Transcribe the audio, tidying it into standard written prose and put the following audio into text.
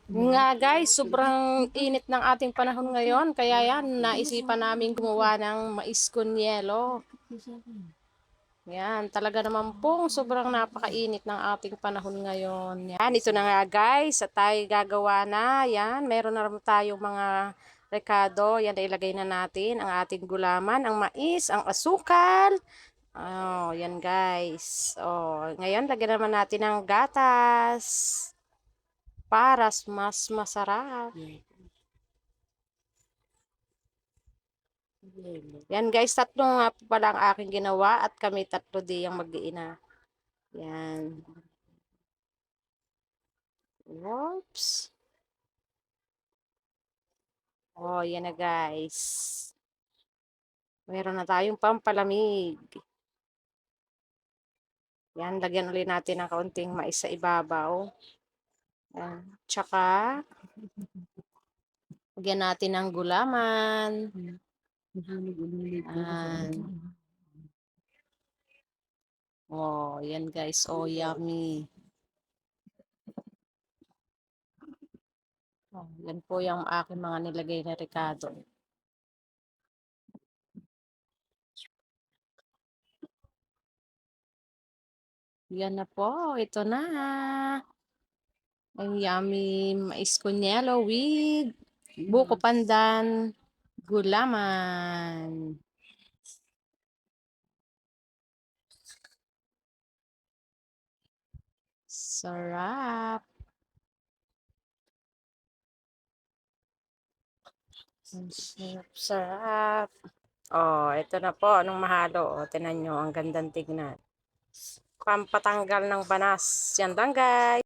Nga guys, sobrang init ng ating panahon ngayon. Kaya yan, naisipan namin gumawa ng mais con yelo. Yan, talaga naman pong sobrang napakainit ng ating panahon ngayon. Yan, ito na nga guys, at tayo gagawa na. Yan, meron na rin tayong mga rekado. Yan, ilagay na natin ang ating gulaman, ang mais, ang asukal. Oh, yan guys. Oh, ngayon lagyan naman natin ng gatas para mas masarap. Yan guys, tatlo nga po pala ang aking ginawa at kami tatlo di ang mag-iina. Yan. Oops. Oh, yan na guys. Meron na tayong pampalamig. Yan, lagyan ulit natin ng kaunting mais sa ibabaw. Yan. Tsaka, lagyan natin ng gulaman. Yan. Oh, yan guys. Oh, yummy. Oh, yan po yung aking mga nilagay na rekado. Yan na po. Ito na. Ang yummy mais con yelo with buko pandan gulaman. Sarap. Sarap, sarap. Oh, ito na po. Anong mahalo? Oh, tinan nyo. Ang gandang tignan. Pampatanggal ng banas. Yan lang guys.